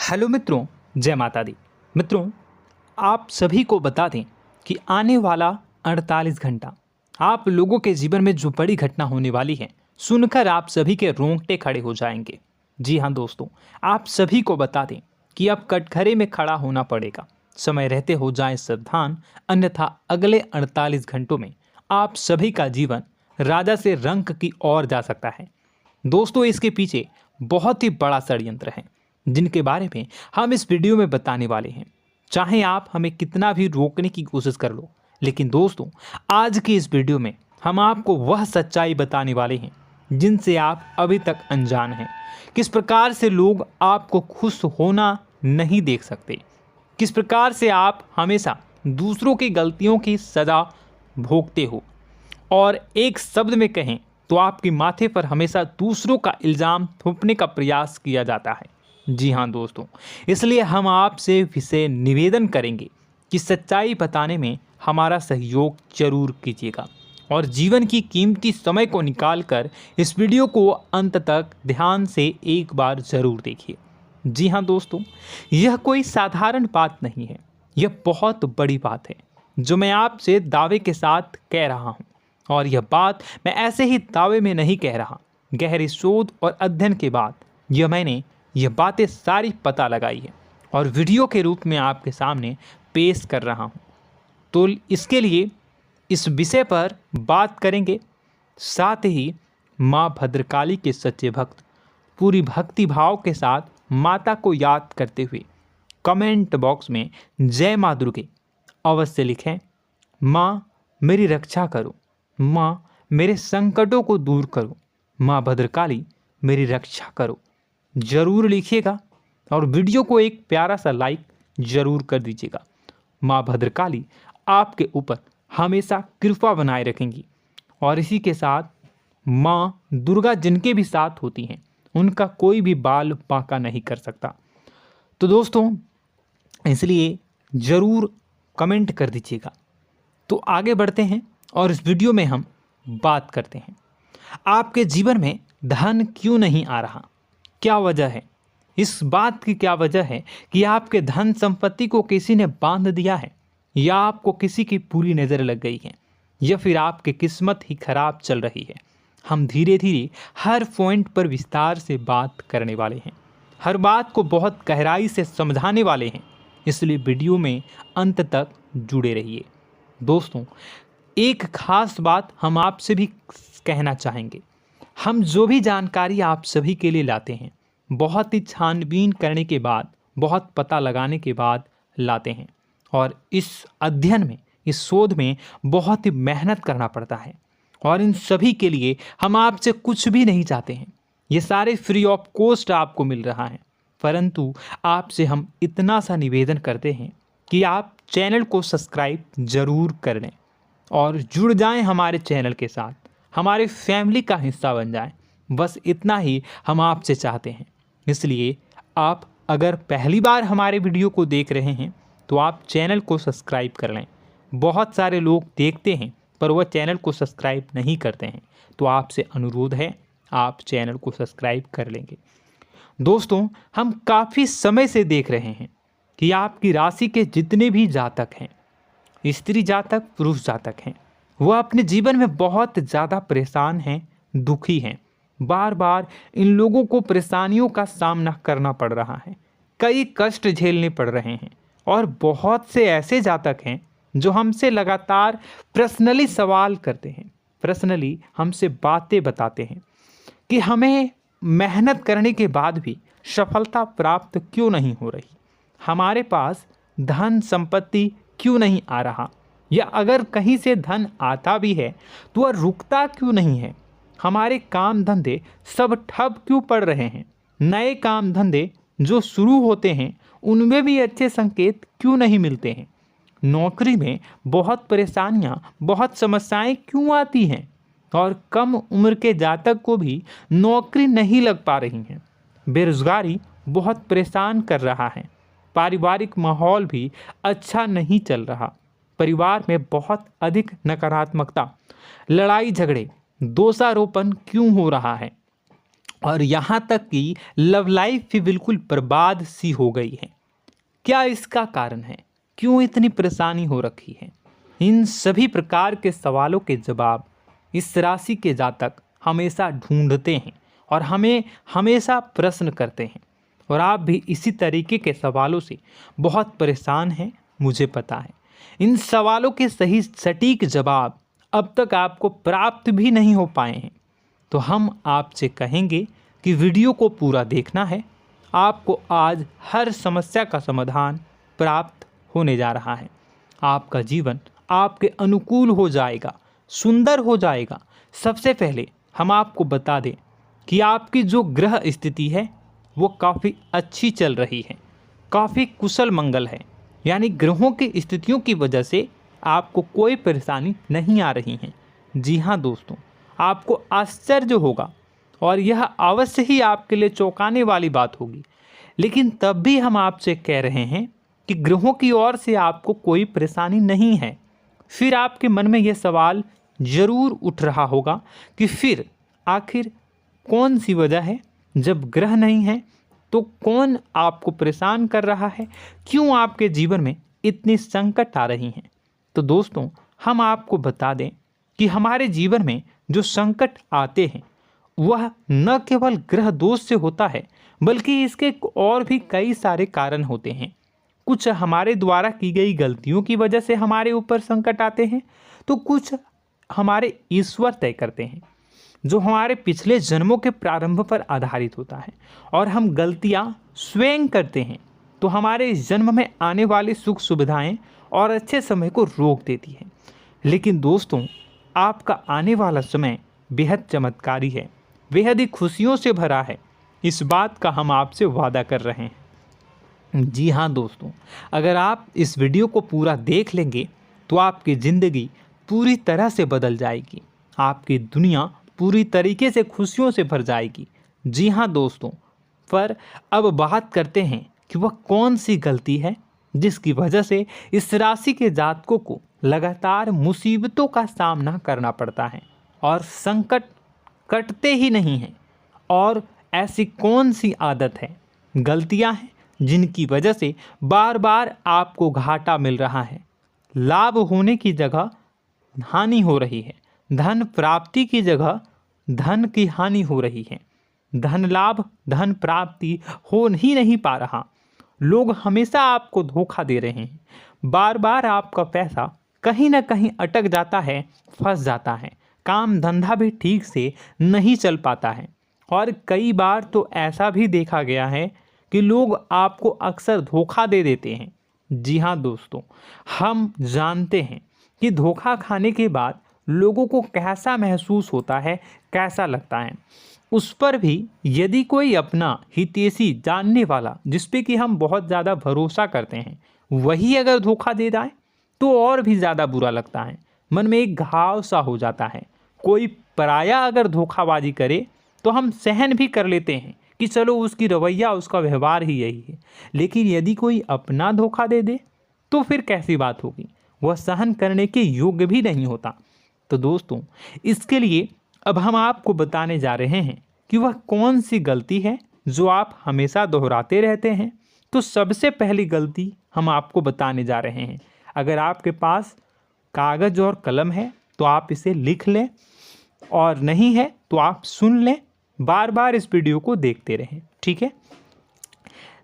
Hello मित्रों, जय माता दी। मित्रों, आप सभी को बता दें कि आने वाला 48 घंटा आप लोगों के जीवन में जो बड़ी घटना होने वाली है, सुनकर आप सभी के रोंगटे खड़े हो जाएंगे। जी हाँ दोस्तों, आप सभी को बता दें कि अब कटघरे में खड़ा होना पड़ेगा। समय रहते हो जाएं सावधान, अन्यथा अगले 48 घंटों में आप सभी का जीवन राजा से रंक की ओर जा सकता है। दोस्तों, इसके पीछे बहुत ही बड़ा षड्यंत्र है जिनके बारे में हम इस वीडियो में बताने वाले हैं। चाहे आप हमें कितना भी रोकने की कोशिश कर लो, लेकिन दोस्तों आज की इस वीडियो में हम आपको वह सच्चाई बताने वाले हैं जिनसे आप अभी तक अनजान हैं। किस प्रकार से लोग आपको खुश होना नहीं देख सकते, किस प्रकार से आप हमेशा दूसरों की गलतियों की सज़ा भोगते हो, और एक शब्द में कहें तो आपके माथे पर हमेशा दूसरों का इल्ज़ाम थोपने का प्रयास किया जाता है। जी हाँ दोस्तों, इसलिए हम आपसे विशेष निवेदन करेंगे कि सच्चाई बताने में हमारा सहयोग जरूर कीजिएगा और जीवन की कीमती समय को निकालकर इस वीडियो को अंत तक ध्यान से एक बार ज़रूर देखिए। जी हाँ दोस्तों, यह कोई साधारण बात नहीं है, यह बहुत बड़ी बात है जो मैं आपसे दावे के साथ कह रहा हूँ। और यह बात मैं ऐसे ही दावे में नहीं कह रहा, गहरी शोध और अध्ययन के बाद मैंने यह बातें सारी पता लगाई है और वीडियो के रूप में आपके सामने पेश कर रहा हूँ। तो इसके लिए इस विषय पर बात करेंगे। साथ ही माँ भद्रकाली के सच्चे भक्त पूरी भक्ति भाव के साथ माता को याद करते हुए कमेंट बॉक्स में जय माँ दुर्गे अवश्य लिखें। माँ मेरी रक्षा करो, माँ मेरे संकटों को दूर करो, माँ भद्रकाली मेरी रक्षा करो, ज़रूर लिखिएगा और वीडियो को एक प्यारा सा लाइक ज़रूर कर दीजिएगा। माँ भद्रकाली आपके ऊपर हमेशा कृपा बनाए रखेंगी और इसी के साथ माँ दुर्गा जिनके भी साथ होती हैं उनका कोई भी बाल बांका नहीं कर सकता। तो दोस्तों, इसलिए ज़रूर कमेंट कर दीजिएगा। तो आगे बढ़ते हैं और इस वीडियो में हम बात करते हैं, आपके जीवन में धन क्यों नहीं आ रहा, क्या वजह है। इस बात की क्या वजह है कि आपके धन संपत्ति को किसी ने बांध दिया है, या आपको किसी की पूरी नज़र लग गई है, या फिर आपकी किस्मत ही खराब चल रही है। हम धीरे धीरे हर पॉइंट पर विस्तार से बात करने वाले हैं, हर बात को बहुत गहराई से समझाने वाले हैं, इसलिए वीडियो में अंत तक जुड़े रहिए। दोस्तों, एक खास बात हम आपसे भी कहना चाहेंगे, हम जो भी जानकारी आप सभी के लिए लाते हैं बहुत ही छानबीन करने के बाद, बहुत पता लगाने के बाद लाते हैं, और इस अध्ययन में, इस शोध में बहुत ही मेहनत करना पड़ता है। और इन सभी के लिए हम आपसे कुछ भी नहीं चाहते हैं, ये सारे फ्री ऑफ कॉस्ट आपको मिल रहा है, परंतु आपसे हम इतना सा निवेदन करते हैं कि आप चैनल को सब्सक्राइब ज़रूर कर लें और जुड़ जाएं हमारे चैनल के साथ, हमारे फैमिली का हिस्सा बन जाएं। बस इतना ही हम आपसे चाहते हैं। इसलिए आप अगर पहली बार हमारे वीडियो को देख रहे हैं तो आप चैनल को सब्सक्राइब कर लें। बहुत सारे लोग देखते हैं पर वह चैनल को सब्सक्राइब नहीं करते हैं, तो आपसे अनुरोध है आप चैनल को सब्सक्राइब कर लेंगे। दोस्तों, हम काफ़ी समय से देख रहे हैं कि आपकी राशि के जितने भी जातक हैं, स्त्री जातक, पुरुष जातक हैं, वह अपने जीवन में बहुत ज़्यादा परेशान हैं, दुखी हैं। बार बार इन लोगों को परेशानियों का सामना करना पड़ रहा है, कई कष्ट झेलने पड़ रहे हैं। और बहुत से ऐसे जातक हैं जो हमसे लगातार पर्सनली सवाल करते हैं, पर्सनली हमसे बातें बताते हैं कि हमें मेहनत करने के बाद भी सफलता प्राप्त क्यों नहीं हो रही, हमारे पास धन संपत्ति क्यों नहीं आ रहा, या अगर कहीं से धन आता भी है तो वह रुकता क्यों नहीं है, हमारे काम धंधे सब ठप क्यों पड़ रहे हैं, नए काम धंधे जो शुरू होते हैं उनमें भी अच्छे संकेत क्यों नहीं मिलते हैं, नौकरी में बहुत परेशानियां, बहुत समस्याएं क्यों आती हैं, और कम उम्र के जातक को भी नौकरी नहीं लग पा रही हैं, बेरोजगारी बहुत परेशान कर रहा है, पारिवारिक माहौल भी अच्छा नहीं चल रहा, परिवार में बहुत अधिक नकारात्मकता, लड़ाई झगड़े, दोषारोपण क्यों हो रहा है, और यहाँ तक कि लव लाइफ भी बिल्कुल बर्बाद सी हो गई है। क्या इसका कारण है? क्यों इतनी परेशानी हो रखी है? इन सभी प्रकार के सवालों के जवाब इस राशि के जातक हमेशा ढूंढते हैं और हमें हमेशा प्रश्न करते हैं। और आप भी इसी तरीके के सवालों से बहुत परेशान हैं, मुझे पता है। इन सवालों के सही सटीक जवाब अब तक आपको प्राप्त भी नहीं हो पाए हैं। तो हम आपसे कहेंगे कि वीडियो को पूरा देखना है। आपको आज हर समस्या का समाधान प्राप्त होने जा रहा है। आपका जीवन आपके अनुकूल हो जाएगा, सुंदर हो जाएगा। सबसे पहले हम आपको बता दें कि आपकी जो ग्रह स्थिति है वो काफ़ी अच्छी चल रही है, काफ़ी कुशल मंगल है। यानी ग्रहों की स्थितियों की वजह से आपको कोई परेशानी नहीं आ रही है। जी हाँ दोस्तों, आपको आश्चर्य होगा और यह अवश्य ही आपके लिए चौंकाने वाली बात होगी। लेकिन तब भी हम आपसे कह रहे हैं कि ग्रहों की ओर से आपको कोई परेशानी नहीं है। फिर आपके मन में यह सवाल जरूर उठ रहा होगा कि फिर आखिर कौन सी वजह है? जब ग्रह नहीं है तो कौन आपको परेशान कर रहा है? क्यों आपके जीवन में इतनी संकट आ रही हैं? तो दोस्तों, हम आपको बता दें कि हमारे जीवन में जो संकट आते हैं वह न केवल ग्रह दोष से होता है, बल्कि इसके और भी कई सारे कारण होते हैं। कुछ हमारे द्वारा की गई गलतियों की वजह से हमारे ऊपर संकट आते हैं, तो कुछ हमारे ईश्वर तय करते हैं, जो हमारे पिछले जन्मों के प्रारंभ पर आधारित होता है। और हम गलतियां स्वयं करते हैं तो हमारे इस जन्म में आने वाली सुख सुविधाएं और अच्छे समय को रोक देती है। लेकिन दोस्तों, आपका आने वाला समय बेहद चमत्कारी है, बेहद ही खुशियों से भरा है। इस बात का हम आपसे वादा कर रहे हैं। जी हाँ दोस्तों, अगर आप इस वीडियो को पूरा देख लेंगे तो आपकी ज़िंदगी पूरी तरह से बदल जाएगी, आपकी दुनिया पूरी तरीके से खुशियों से भर जाएगी। जी हाँ दोस्तों, पर अब बात करते हैं कि वह कौन सी गलती है जिसकी वजह से इस राशि के जातकों को लगातार मुसीबतों का सामना करना पड़ता है और संकट कटते ही नहीं हैं। और ऐसी कौन सी आदत है, गलतियां हैं जिनकी वजह से बार बार आपको घाटा मिल रहा है, लाभ होने की जगह हानि हो रही है, धन प्राप्ति की जगह धन की हानि हो रही है, धन लाभ धन प्राप्ति हो ही नहीं पा रहा, लोग हमेशा आपको धोखा दे रहे हैं, बार बार आपका पैसा कहीं ना कहीं अटक जाता है, फंस जाता है, काम धंधा भी ठीक से नहीं चल पाता है। और कई बार तो ऐसा भी देखा गया है कि लोग आपको अक्सर धोखा दे देते हैं। जी हाँ दोस्तों, हम जानते हैं कि धोखा खाने के बाद लोगों को कैसा महसूस होता है, कैसा लगता है। उस पर भी यदि कोई अपना हितैषी जानने वाला, जिस पे कि हम बहुत ज़्यादा भरोसा करते हैं, वही अगर धोखा दे जाए तो और भी ज़्यादा बुरा लगता है, मन में एक घाव सा हो जाता है। कोई पराया अगर धोखाबाजी करे तो हम सहन भी कर लेते हैं कि चलो उसकी रवैया, उसका व्यवहार ही यही है। लेकिन यदि कोई अपना धोखा दे दे तो फिर कैसी बात होगी, वह सहन करने के योग्य भी नहीं होता। तो दोस्तों, इसके लिए अब हम आपको बताने जा रहे हैं कि वह कौन सी गलती है जो आप हमेशा दोहराते रहते हैं। तो सबसे पहली गलती हम आपको बताने जा रहे हैं। अगर आपके पास कागज़ और कलम है तो आप इसे लिख लें, और नहीं है तो आप सुन लें, बार बार इस वीडियो को देखते रहें, ठीक है।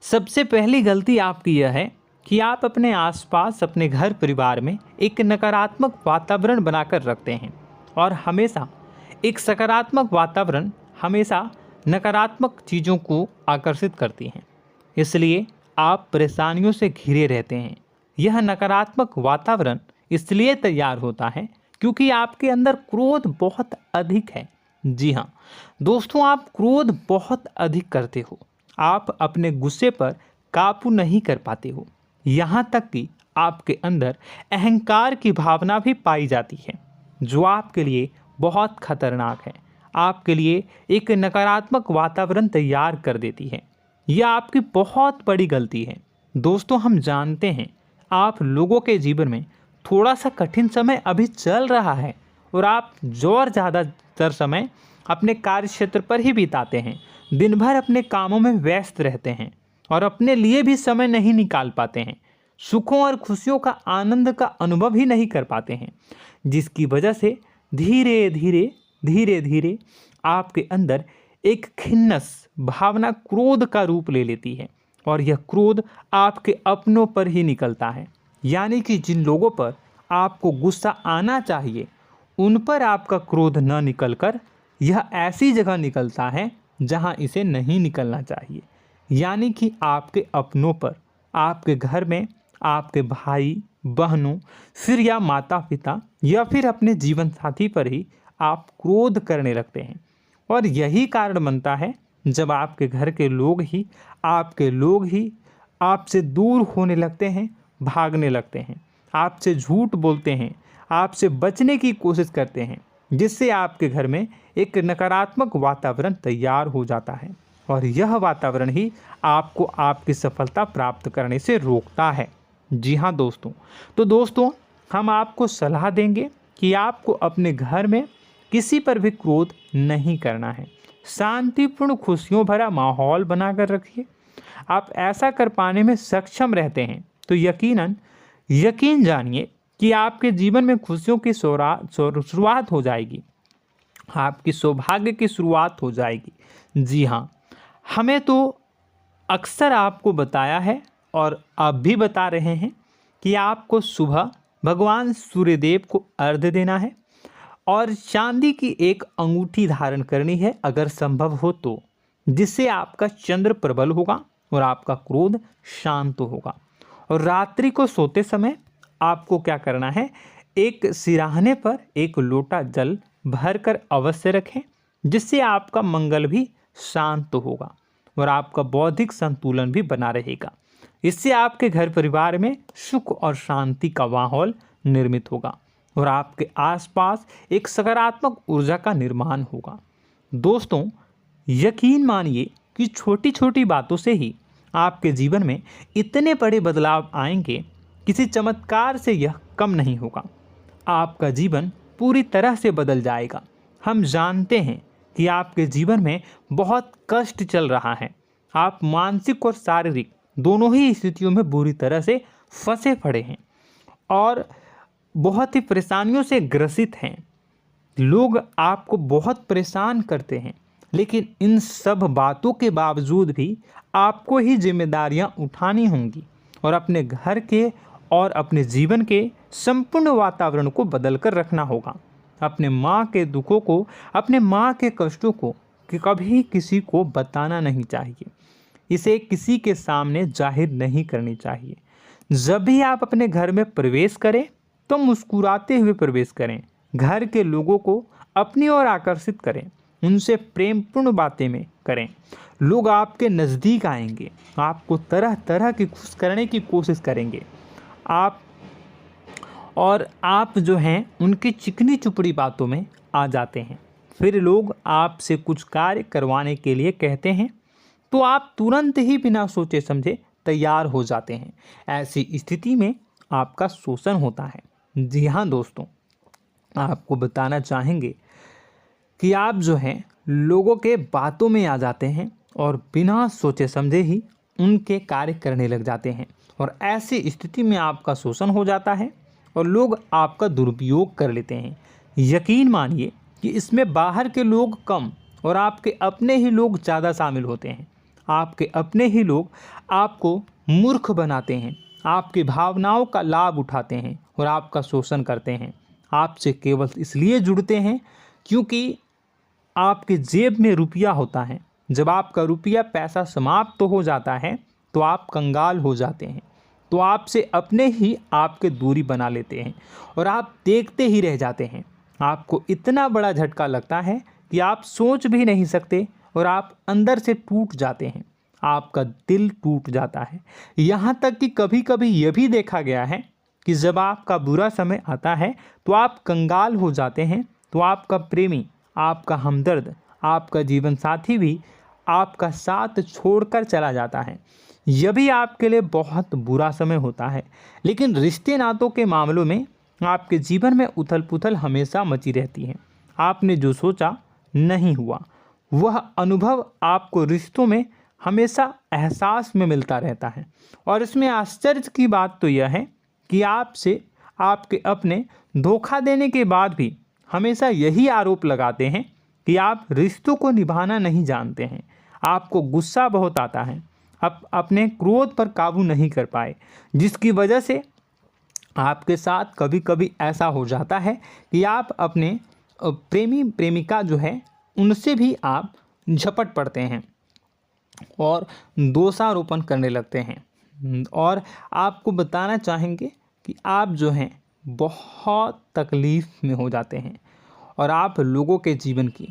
सबसे पहली गलती आपकी यह है कि आप अपने आसपास, अपने घर परिवार में एक नकारात्मक वातावरण बनाकर रखते हैं। और हमेशा एक सकारात्मक वातावरण हमेशा नकारात्मक चीज़ों को आकर्षित करती हैं, इसलिए आप परेशानियों से घिरे रहते हैं। यह नकारात्मक वातावरण इसलिए तैयार होता है क्योंकि आपके अंदर क्रोध बहुत अधिक है। जी हाँ दोस्तों, आप क्रोध बहुत अधिक करते हो, आप अपने गुस्से पर काबू नहीं कर पाते हो, यहाँ तक कि आपके अंदर अहंकार की भावना भी पाई जाती है, जो आपके लिए बहुत खतरनाक है, आपके लिए एक नकारात्मक वातावरण तैयार कर देती है। यह आपकी बहुत बड़ी गलती है। दोस्तों, हम जानते हैं आप लोगों के जीवन में थोड़ा सा कठिन समय अभी चल रहा है और आप और ज़्यादातर समय अपने कार्य क्षेत्र पर ही बिताते हैं, दिन भर अपने कामों में व्यस्त रहते हैं और अपने लिए भी समय नहीं निकाल पाते हैं, सुखों और खुशियों का आनंद का अनुभव ही नहीं कर पाते हैं, जिसकी वजह से धीरे धीरे आपके अंदर एक खिन्नस भावना क्रोध का रूप ले लेती है और यह क्रोध आपके अपनों पर ही निकलता है। यानी कि जिन लोगों पर आपको गुस्सा आना चाहिए उन पर आपका क्रोध न निकलकर यह ऐसी जगह निकलता है जहां इसे नहीं निकलना चाहिए। यानी कि आपके अपनों पर, आपके घर में, आपके भाई बहनों, फिर या माता पिता या फिर अपने जीवन साथी पर ही आप क्रोध करने लगते हैं। और यही कारण बनता है जब आपके घर के लोग ही आपसे दूर होने लगते हैं, भागने लगते हैं, आपसे झूठ बोलते हैं, आपसे बचने की कोशिश करते हैं, जिससे आपके घर में एक नकारात्मक वातावरण तैयार हो जाता है और यह वातावरण ही आपको आपकी सफलता प्राप्त करने से रोकता है। जी हाँ दोस्तों, तो दोस्तों हम आपको सलाह देंगे कि आपको अपने घर में किसी पर भी क्रोध नहीं करना है। शांतिपूर्ण खुशियों भरा माहौल बनाकर रखिए। आप ऐसा कर पाने में सक्षम रहते हैं तो यकीन जानिए कि आपके जीवन में खुशियों की शुरुआत हो जाएगी, आपकी सौभाग्य की शुरुआत हो जाएगी। जी हाँ, हमें तो अक्सर आपको बताया है और अब भी बता रहे हैं कि आपको सुबह भगवान सूर्यदेव को अर्घ्य देना है और चांदी की एक अंगूठी धारण करनी है अगर संभव हो तो, जिससे आपका चंद्र प्रबल होगा और आपका क्रोध शांत होगा। और रात्रि को सोते समय आपको क्या करना है, एक सिराहने पर एक लोटा जल भरकर अवश्य रखें, जिससे आपका मंगल भी शांत होगा और आपका बौद्धिक संतुलन भी बना रहेगा। इससे आपके घर परिवार में सुख और शांति का माहौल निर्मित होगा और आपके आसपास एक सकारात्मक ऊर्जा का निर्माण होगा। दोस्तों यकीन मानिए कि छोटी छोटी बातों से ही आपके जीवन में इतने बड़े बदलाव आएंगे, किसी चमत्कार से यह कम नहीं होगा। आपका जीवन पूरी तरह से बदल जाएगा। हम जानते हैं कि आपके जीवन में बहुत कष्ट चल रहा है, आप मानसिक और शारीरिक दोनों ही स्थितियों में बुरी तरह से फंसे पड़े हैं और बहुत ही परेशानियों से ग्रसित हैं। लोग आपको बहुत परेशान करते हैं, लेकिन इन सब बातों के बावजूद भी आपको ही जिम्मेदारियां उठानी होंगी और अपने घर के और अपने जीवन के संपूर्ण वातावरण को बदल कर रखना होगा। अपने माँ के दुखों को, अपने माँ के कष्टों को कभी किसी को बताना नहीं चाहिए, इसे किसी के सामने जाहिर नहीं करनी चाहिए। जब भी आप अपने घर में प्रवेश करें तो मुस्कुराते हुए प्रवेश करें, घर के लोगों को अपनी ओर आकर्षित करें, उनसे प्रेमपूर्ण बातें में करें। लोग आपके नज़दीक आएंगे, आपको तरह तरह की खुश करने की कोशिश करेंगे। आप जो हैं उनकी चिकनी चुपड़ी बातों में आ जाते हैं। फिर लोग आपसे कुछ कार्य करवाने के लिए कहते हैं तो आप तुरंत ही बिना सोचे समझे तैयार हो जाते हैं। ऐसी स्थिति में आपका शोषण होता है। जी हाँ दोस्तों, आपको बताना चाहेंगे कि आप जो हैं लोगों के बातों में आ जाते हैं और बिना सोचे समझे ही उनके कार्य करने लग जाते हैं और ऐसी स्थिति में आपका शोषण हो जाता है और लोग आपका दुरुपयोग कर लेते हैं। यकीन मानिए कि इसमें बाहर के लोग कम और आपके अपने ही लोग ज़्यादा शामिल होते हैं। आपके अपने ही लोग आपको मूर्ख बनाते हैं, आपकी भावनाओं का लाभ उठाते हैं और आपका शोषण करते हैं। आपसे केवल इसलिए जुड़ते हैं क्योंकि आपके जेब में रुपया होता है। जब आपका रुपया पैसा समाप्त हो जाता है तो आप कंगाल हो जाते हैं, तो आपसे अपने ही आपके दूरी बना लेते हैं और आप देखते ही रह जाते हैं। आपको इतना बड़ा झटका लगता है कि आप सोच भी नहीं सकते और आप अंदर से टूट जाते हैं, आपका दिल टूट जाता है। यहाँ तक कि कभी कभी यह भी देखा गया है कि जब आपका बुरा समय आता है तो आप कंगाल हो जाते हैं, तो आपका प्रेमी, आपका हमदर्द, आपका जीवन साथी भी आपका साथ छोड़कर चला जाता है। यह भी आपके लिए बहुत बुरा समय होता है। लेकिन रिश्ते नातों के मामलों में आपके जीवन में उथल पुथल हमेशा मची रहती है। आपने जो सोचा नहीं हुआ। वह अनुभव आपको रिश्तों में हमेशा एहसास में मिलता रहता है। और इसमें आश्चर्य की बात तो यह है कि आपसे आपके अपने धोखा देने के बाद भी हमेशा यही आरोप लगाते हैं कि आप रिश्तों को निभाना नहीं जानते हैं। आपको गुस्सा बहुत आता है, आप अपने क्रोध पर काबू नहीं कर पाए, जिसकी वजह से आपके साथ कभी कभी ऐसा हो जाता है कि आप अपने प्रेमी प्रेमिका जो है उनसे भी आप झपट पड़ते हैं और दोषारोपण करने लगते हैं। और आपको बताना चाहेंगे कि आप जो हैं बहुत तकलीफ़ में हो जाते हैं और आप लोगों के जीवन की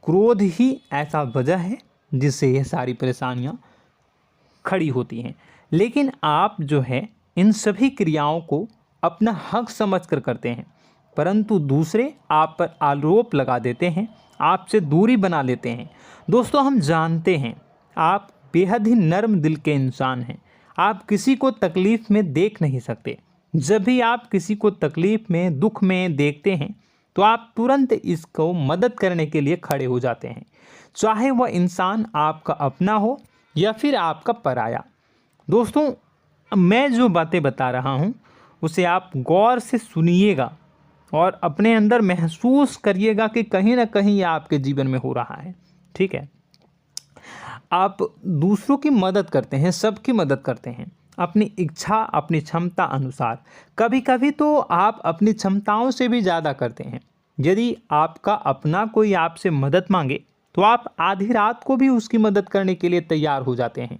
क्रोध ही ऐसा वजह है जिससे ये सारी परेशानियां खड़ी होती हैं। लेकिन आप जो है इन सभी क्रियाओं को अपना हक समझकर करते हैं, परंतु दूसरे आप पर आरोप लगा देते हैं, आपसे दूरी बना लेते हैं। दोस्तों, हम जानते हैं आप बेहद ही नर्म दिल के इंसान हैं। आप किसी को तकलीफ़ में देख नहीं सकते। जब भी आप किसी को तकलीफ़ में, दुख में देखते हैं तो आप तुरंत इसको मदद करने के लिए खड़े हो जाते हैं, चाहे वह इंसान आपका अपना हो या फिर आपका पराया। दोस्तों, मैं जो बातें बता रहा हूँ उसे आप गौर से सुनिएगा और अपने अंदर महसूस करिएगा कि कहीं ना कहीं ये आपके जीवन में हो रहा है। ठीक है, आप दूसरों की मदद करते हैं, सबकी मदद करते हैं अपनी इच्छा, अपनी क्षमता अनुसार। कभी कभी तो आप अपनी क्षमताओं से भी ज़्यादा करते हैं। यदि आपका अपना कोई आपसे मदद मांगे तो आप आधी रात को भी उसकी मदद करने के लिए तैयार हो जाते हैं।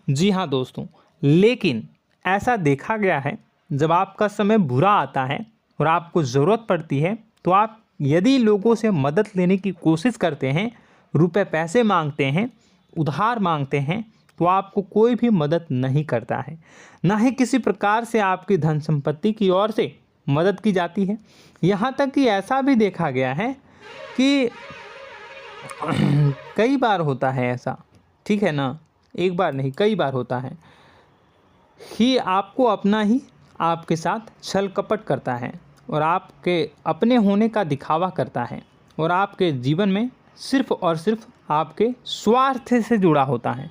जी हाँ दोस्तों, लेकिन ऐसा देखा गया है जब आपका समय बुरा आता है और आपको ज़रूरत पड़ती है तो आप यदि लोगों से मदद लेने की कोशिश करते हैं, रुपए पैसे मांगते हैं, उधार मांगते हैं, तो आपको कोई भी मदद नहीं करता है। ना ही किसी प्रकार से आपकी धन संपत्ति की ओर से मदद की जाती है। यहाँ तक कि ऐसा भी देखा गया है कि कई बार होता है ऐसा, ठीक है ना, एक बार नहीं कई बार होता है कि आपको अपना ही आपके साथ छल कपट करता है और आपके अपने होने का दिखावा करता है और आपके जीवन में सिर्फ और सिर्फ आपके स्वार्थ से जुड़ा होता है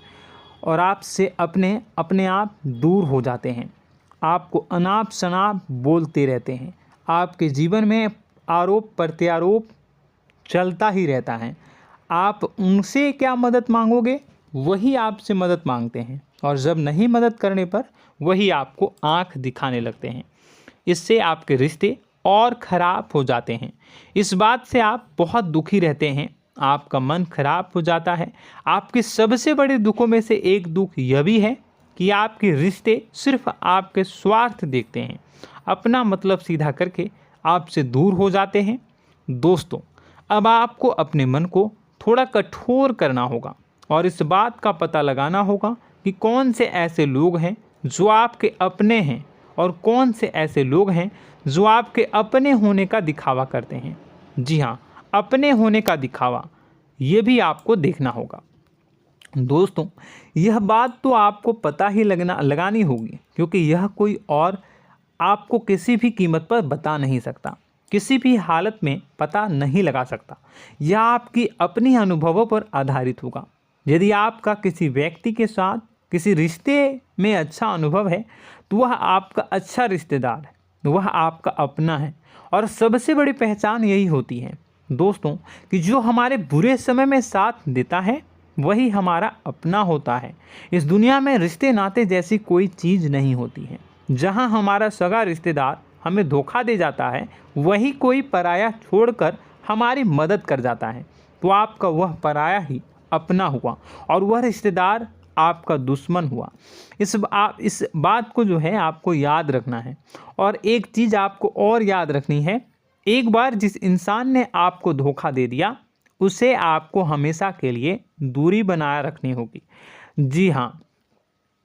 और आपसे अपने आप दूर हो जाते हैं। आपको अनाप शनाप बोलते रहते हैं। आपके जीवन में आरोप प्रत्यारोप चलता ही रहता है। आप उनसे क्या मदद मांगोगे, वही आपसे मदद मांगते हैं और जब नहीं मदद करने पर वही आपको आंख दिखाने लगते हैं। इससे आपके रिश्ते और ख़राब हो जाते हैं। इस बात से आप बहुत दुखी रहते हैं, आपका मन खराब हो जाता है। आपके सबसे बड़े दुखों में से एक दुख यह भी है कि आपके रिश्ते सिर्फ आपके स्वार्थ देखते हैं, अपना मतलब सीधा करके आपसे दूर हो जाते हैं। दोस्तों, अब आपको अपने मन को थोड़ा कठोर करना होगा और इस बात का पता लगाना होगा कि कौन से ऐसे लोग हैं जो आपके अपने हैं और कौन से ऐसे लोग हैं जो आपके अपने होने का दिखावा करते हैं। जी हाँ, अपने होने का दिखावा, ये भी आपको देखना होगा। दोस्तों, यह बात तो आपको पता ही लगानी होगी, क्योंकि यह कोई और आपको किसी भी कीमत पर बता नहीं सकता, किसी भी हालत में पता नहीं लगा सकता। यह आपकी अपनी अनुभवों पर आधारित होगा। यदि आपका किसी व्यक्ति के साथ किसी रिश्ते में अच्छा अनुभव है तो वह आपका अच्छा रिश्तेदार है, वह आपका अपना है। और सबसे बड़ी पहचान यही होती है दोस्तों कि जो हमारे बुरे समय में साथ देता है वही हमारा अपना होता है। इस दुनिया में रिश्ते नाते जैसी कोई चीज़ नहीं होती है। जहां हमारा सगा रिश्तेदार हमें धोखा दे जाता है, वही कोई पराया छोड़कर हमारी मदद कर जाता है, तो आपका वह पराया ही अपना हुआ और वह रिश्तेदार आपका दुश्मन हुआ। इस बात को जो है आपको याद रखना है। और एक चीज़ आपको और याद रखनी है, एक बार जिस इंसान ने आपको धोखा दे दिया उसे आपको हमेशा के लिए दूरी बनाए रखनी होगी। जी हाँ,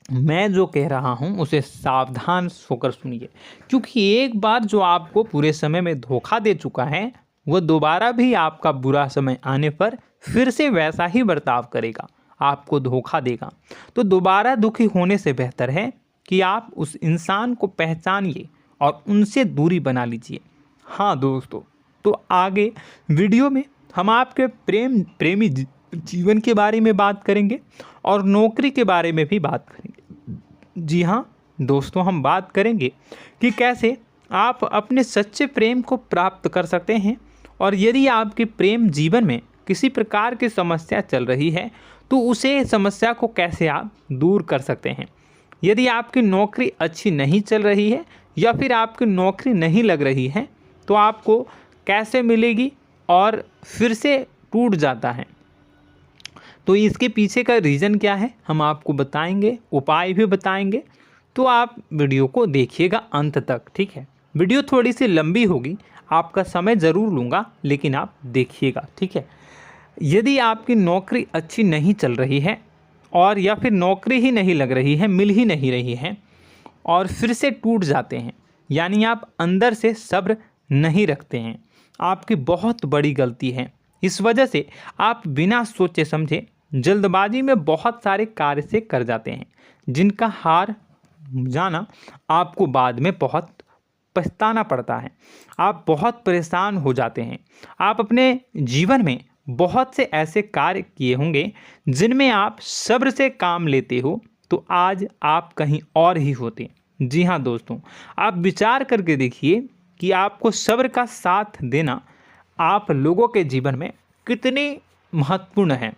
मैं जो कह रहा हूँ उसे सावधान होकर सुनिए, क्योंकि एक बार जो आपको पूरे समय में धोखा दे चुका है वह दोबारा भी आपका बुरा समय आने पर फिर से वैसा ही बर्ताव करेगा, आपको धोखा देगा। तो दोबारा दुखी होने से बेहतर है कि आप उस इंसान को पहचानिए और उनसे दूरी बना लीजिए। हाँ दोस्तों, तो आगे वीडियो में हम आपके प्रेमी जीवन के बारे में बात करेंगे और नौकरी के बारे में भी बात करेंगे। जी हाँ दोस्तों, हम बात करेंगे कि कैसे आप अपने सच्चे प्रेम को प्राप्त कर सकते हैं, और यदि आपके प्रेम जीवन में किसी प्रकार की समस्या चल रही है तो उसे समस्या को कैसे आप दूर कर सकते हैं। यदि आपकी नौकरी अच्छी नहीं चल रही है या फिर आपकी नौकरी नहीं लग रही है तो आपको कैसे मिलेगी और फिर से टूट जाता है, तो इसके पीछे का रीज़न क्या है हम आपको बताएंगे, उपाय भी बताएंगे। तो आप वीडियो को देखिएगा अंत तक, ठीक है। वीडियो थोड़ी सी लंबी होगी, आपका समय ज़रूर लूँगा, लेकिन आप देखिएगा, ठीक है। यदि आपकी नौकरी अच्छी नहीं चल रही है और या फिर नौकरी ही नहीं लग रही है, मिल ही नहीं रही है और फिर से टूट जाते हैं, यानी आप अंदर से सब्र नहीं रखते हैं, आपकी बहुत बड़ी गलती है। इस वजह से आप बिना सोचे समझे जल्दबाजी में बहुत सारे कार्य से कर जाते हैं, जिनका हार जाना आपको बाद में बहुत पछताना पड़ता है। आप बहुत परेशान हो जाते हैं। आप अपने जीवन में बहुत से ऐसे कार्य किए होंगे जिनमें आप सब्र से काम लेते हो, तो आज आप कहीं और ही होते। जी हाँ दोस्तों, आप विचार करके देखिए कि आपको सब्र का साथ देना आप लोगों के जीवन में कितने महत्वपूर्ण है।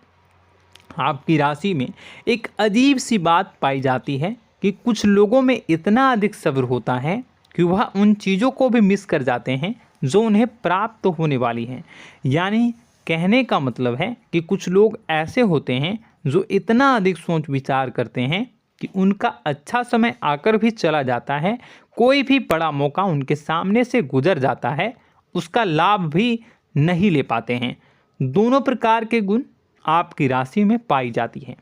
आपकी राशि में एक अजीब सी बात पाई जाती है कि कुछ लोगों में इतना अधिक सब्र होता है कि वह उन चीज़ों को भी मिस कर जाते हैं जो उन्हें प्राप्त होने वाली हैं। यानी कहने का मतलब है कि कुछ लोग ऐसे होते हैं जो इतना अधिक सोच विचार करते हैं कि उनका अच्छा समय आकर भी चला जाता है, कोई भी बड़ा मौका उनके सामने से गुजर जाता है, उसका लाभ भी नहीं ले पाते हैं। दोनों प्रकार के गुण आपकी राशि में पाई जाती हैं।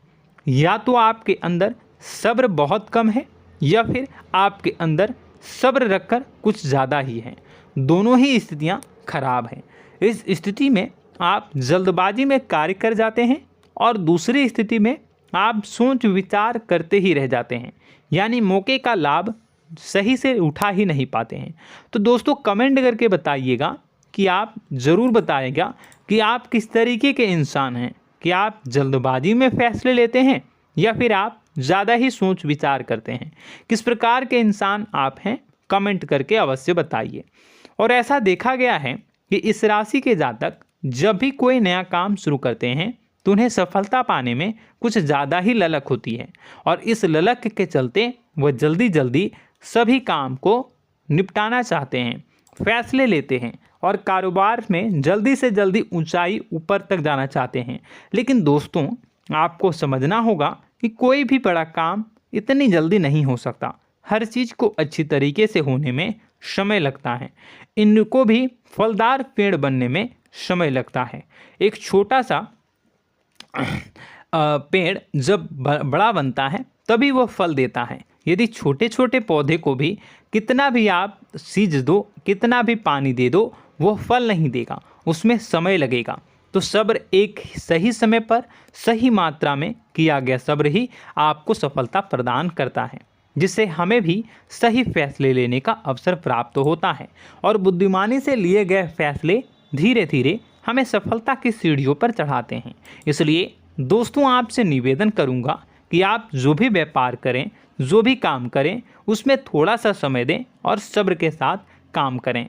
या तो आपके अंदर सब्र बहुत कम है या फिर आपके अंदर सब्र रखकर कुछ ज़्यादा ही है। दोनों ही स्थितियाँ खराब हैं। इस स्थिति में आप जल्दबाजी में कार्य कर जाते हैं और दूसरी स्थिति में आप सोच विचार करते ही रह जाते हैं, यानी मौके का लाभ सही से उठा ही नहीं पाते हैं। तो दोस्तों कमेंट करके बताइएगा कि आप ज़रूर बताइएगा कि आप किस तरीके के इंसान हैं, कि आप जल्दबाजी में फैसले लेते हैं या फिर आप ज़्यादा ही सोच विचार करते हैं। किस प्रकार के इंसान आप हैं, कमेंट करके अवश्य बताइए। और ऐसा देखा गया है कि इस राशि के जातक जब भी कोई नया काम शुरू करते हैं तो उन्हें सफलता पाने में कुछ ज़्यादा ही ललक होती है, और इस ललक के चलते वह जल्दी जल्दी सभी काम को निपटाना चाहते हैं, फैसले लेते हैं और कारोबार में जल्दी से जल्दी ऊंचाई ऊपर तक जाना चाहते हैं। लेकिन दोस्तों आपको समझना होगा कि कोई भी बड़ा काम इतनी जल्दी नहीं हो सकता। हर चीज़ को अच्छी तरीके से होने में समय लगता है। इनको भी फलदार पेड़ बनने में समय लगता है। एक छोटा सा पेड़ जब बड़ा बनता है तभी वो फल देता है। यदि छोटे छोटे पौधे को भी कितना भी आप सींच दो, कितना भी पानी दे दो, वो फल नहीं देगा, उसमें समय लगेगा। तो सब्र एक सही समय पर सही मात्रा में किया गया सब्र ही आपको सफलता प्रदान करता है, जिससे हमें भी सही फैसले लेने का अवसर प्राप्त होता है। और बुद्धिमानी से लिए गए फैसले धीरे धीरे हमें सफलता की सीढ़ियों पर चढ़ाते हैं। इसलिए दोस्तों आपसे निवेदन करूंगा कि आप जो भी व्यापार करें, जो भी काम करें, उसमें थोड़ा सा समय दें और सब्र के साथ काम करें।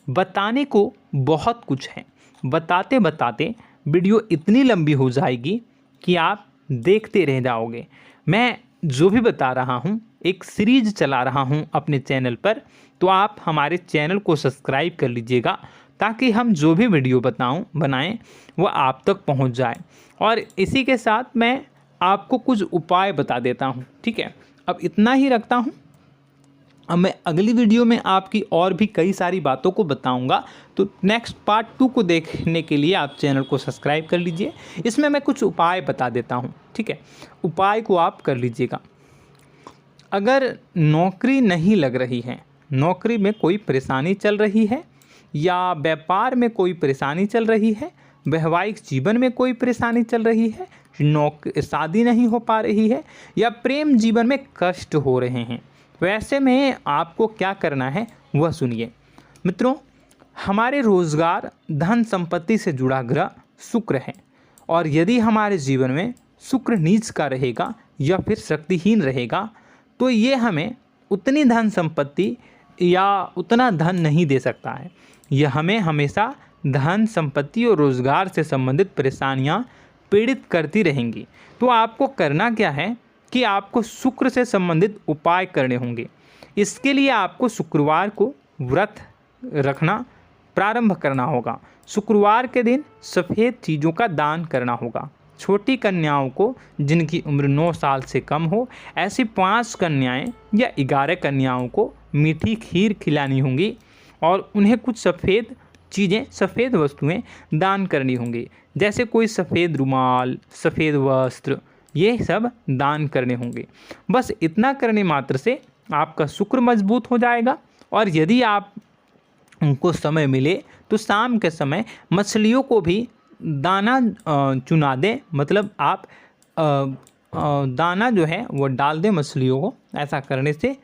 बताने को बहुत कुछ है, बताते बताते वीडियो इतनी लंबी हो जाएगी कि आप देखते रह जाओगे। मैं जो भी बता रहा हूँ एक सीरीज चला रहा हूँ अपने चैनल पर, तो आप हमारे चैनल को सब्सक्राइब कर लीजिएगा ताकि हम जो भी वीडियो बनाएं वो आप तक पहुँच जाए। और इसी के साथ मैं आपको कुछ उपाय बता देता हूँ, ठीक है। अब इतना ही रखता हूँ। अब मैं अगली वीडियो में आपकी और भी कई सारी बातों को बताऊंगा, तो नेक्स्ट पार्ट 2 को देखने के लिए आप चैनल को सब्सक्राइब कर लीजिए। इसमें मैं कुछ उपाय बता देता हूं, ठीक है। उपाय को आप कर लीजिएगा। अगर नौकरी नहीं लग रही है, नौकरी में कोई परेशानी चल रही है, या व्यापार में कोई परेशानी चल रही है, वैवाहिक जीवन में कोई परेशानी चल रही है, शादी नहीं हो पा रही है, या प्रेम जीवन में कष्ट हो रहे हैं, वैसे में आपको क्या करना है वह सुनिए। मित्रों, हमारे रोजगार धन संपत्ति से जुड़ा ग्रह शुक्र है, और यदि हमारे जीवन में शुक्र नीच का रहेगा या फिर शक्तिहीन रहेगा तो ये हमें उतनी धन संपत्ति या उतना धन नहीं दे सकता है। यह हमें हमेशा धन संपत्ति और रोजगार से संबंधित परेशानियां पीड़ित करती रहेंगी। तो आपको करना क्या है कि आपको शुक्र से संबंधित उपाय करने होंगे। इसके लिए आपको शुक्रवार को व्रत रखना प्रारंभ करना होगा। शुक्रवार के दिन सफ़ेद चीज़ों का दान करना होगा। छोटी कन्याओं को जिनकी उम्र 9 साल से कम हो, ऐसी 5 कन्याएं या 11 कन्याओं को मीठी खीर खिलानी होंगी और उन्हें कुछ सफ़ेद चीज़ें, सफ़ेद वस्तुएं दान करनी होंगी, जैसे कोई सफ़ेद रुमाल, सफ़ेद वस्त्र, ये सब दान करने होंगे। बस इतना करने मात्र से आपका शुक्र मजबूत हो जाएगा। और यदि आप उनको समय मिले तो शाम के समय मछलियों को भी दाना चुना दें, मतलब आप दाना जो है वो डाल दें मछलियों को। ऐसा करने से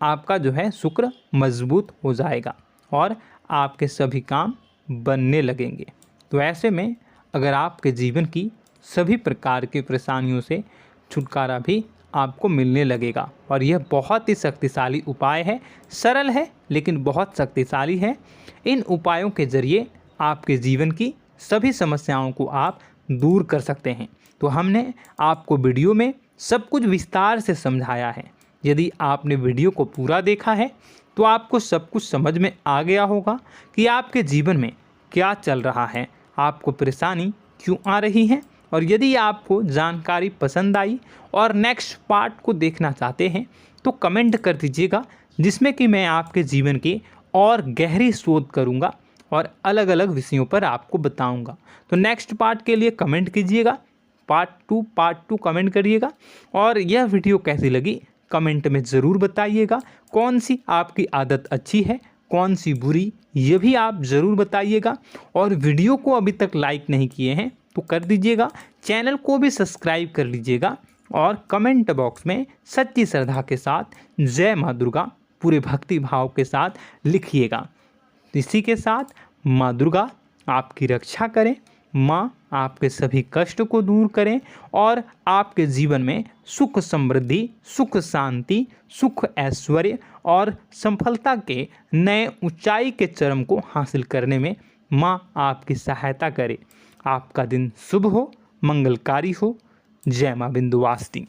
आपका जो है शुक्र मजबूत हो जाएगा और आपके सभी काम बनने लगेंगे। तो ऐसे में अगर आपके जीवन की सभी प्रकार की परेशानियों से छुटकारा भी आपको मिलने लगेगा। और यह बहुत ही शक्तिशाली उपाय है, सरल है लेकिन बहुत शक्तिशाली है। इन उपायों के ज़रिए आपके जीवन की सभी समस्याओं को आप दूर कर सकते हैं। तो हमने आपको वीडियो में सब कुछ विस्तार से समझाया है। यदि आपने वीडियो को पूरा देखा है तो आपको सब कुछ समझ में आ गया होगा कि आपके जीवन में क्या चल रहा है, आपको परेशानी क्यों आ रही है। और यदि आपको जानकारी पसंद आई और नेक्स्ट पार्ट को देखना चाहते हैं तो कमेंट कर दीजिएगा, जिसमें कि मैं आपके जीवन की और गहरी शोध करूंगा और अलग अलग विषयों पर आपको बताऊंगा। तो नेक्स्ट पार्ट के लिए कमेंट कीजिएगा, पार्ट टू कमेंट करिएगा। और यह वीडियो कैसी लगी कमेंट में ज़रूर बताइएगा। कौन सी आपकी आदत अच्छी है, कौन सी बुरी, ये भी आप ज़रूर बताइएगा। और वीडियो को अभी तक लाइक नहीं किए हैं तो कर दीजिएगा, चैनल को भी सब्सक्राइब कर लीजिएगा और कमेंट बॉक्स में सच्ची श्रद्धा के साथ जय माँ दुर्गा पूरे भक्ति भाव के साथ लिखिएगा। इसी के साथ माँ दुर्गा आपकी रक्षा करें, माँ आपके सभी कष्ट को दूर करें और आपके जीवन में सुख समृद्धि, सुख शांति, सुख ऐश्वर्य और सफलता के नए ऊंचाई के चरम को हासिल करने में माँ आपकी सहायता करे। आपका दिन शुभ हो, मंगलकारी हो। जय माँ विंध्यवासिनी।